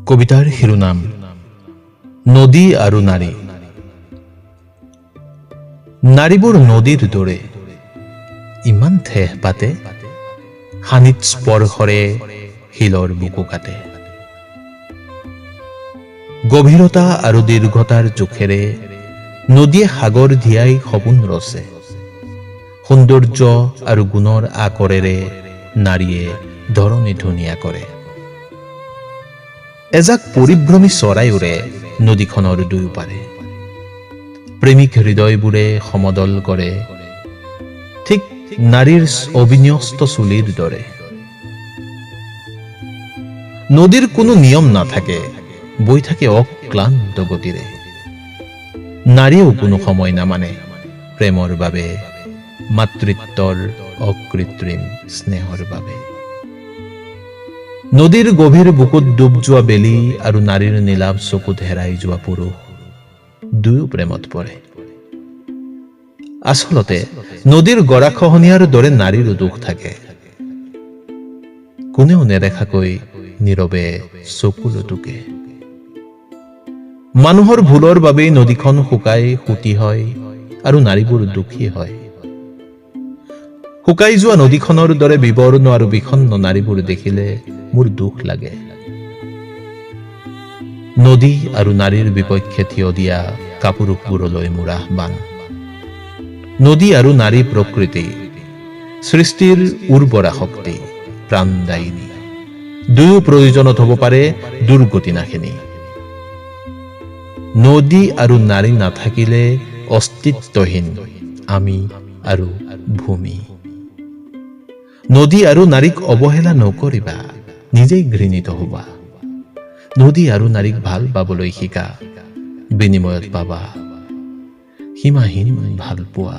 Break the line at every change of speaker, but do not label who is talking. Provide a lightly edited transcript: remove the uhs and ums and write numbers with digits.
কবিতাৰ শিৰোনাম নদী আৰু নাৰী। নাৰীবোৰ নদীৰ দৰে ইমান ঠেহ পাতে, হানিত স্পৰ্শৰে শিলৰ বুকু কাটে। গভীৰতা আৰু দীৰ্ঘতাৰ জোখেৰে নদীয়ে সাগৰ ধিয়াই সপোন ৰচে। সৌন্দৰ্য আৰু গুণৰ আকৰেৰে নাৰীয়ে ধৰণী ধুনীয়া কৰে। এজাক পৰিভ্ৰমী চৰাই উৰে নদীখনৰ দুয়োপাৰে। প্ৰেমিক হৃদয়বোৰে সমদল কৰে, ঠিক নাৰীৰ অবিন্যস্ত চুলিৰ দৰে। নদীৰ কোনো নিয়ম নাথাকে, বৈ থাকে অক্লান্ত গতিৰে। নাৰীয়েও কোনো সময় নামানে প্ৰেমৰ বাবে, মাতৃত্বৰ অকৃত্ৰিম স্নেহৰ বাবে। নদীৰ গভীৰ বুকুত ডুব যোৱা বেলি আৰু নাৰীৰ নীলাভ চকুত হেৰাই যোৱা পুৰুষ দুয়ো প্ৰেমত পৰে। আচলতে নদীৰ গৰাখহনীয়াৰ দৰে নাৰীৰো দুখ থাকে। কোনেও নেদেখাকৈ নীৰৱে চকু লুটুকে। মানুহৰ ভুলৰ বাবেই নদীখন শুকাই সুঁতি হয় আৰু নাৰীবোৰ দুখী হয়। শুকাই যোৱা নদীখনৰ দৰে বিবৰ্ণ আৰু বিষণ্ণ নাৰীবোৰ দেখিলে মোৰ দুখ লাগে। নদী আৰু নাৰীৰ বিপক্ষে থিয় দিয়া কাপুৰুষবোৰলৈ মোৰ আহ্বান। নদী আৰু নাৰী প্ৰকৃতি, সৃষ্টিৰ উৰ্বৰা শক্তি, প্ৰাণদায়িনী। দুয়ো প্ৰয়োজনত হ'ব পাৰে দুৰ্গতি নাশিনী। নদী আৰু নাৰী নাথাকিলে অস্তিত্বহীন আমি আৰু ভূমি। নদী আৰু নাৰীক অৱহেলা নকৰিবা, নিজেই ঘৃণিত হবা। নদী আৰু নাৰীক ভাল পাবলৈ শিকা, বিনিময়ত পাবা সীমাহীন ভাল পোৱা।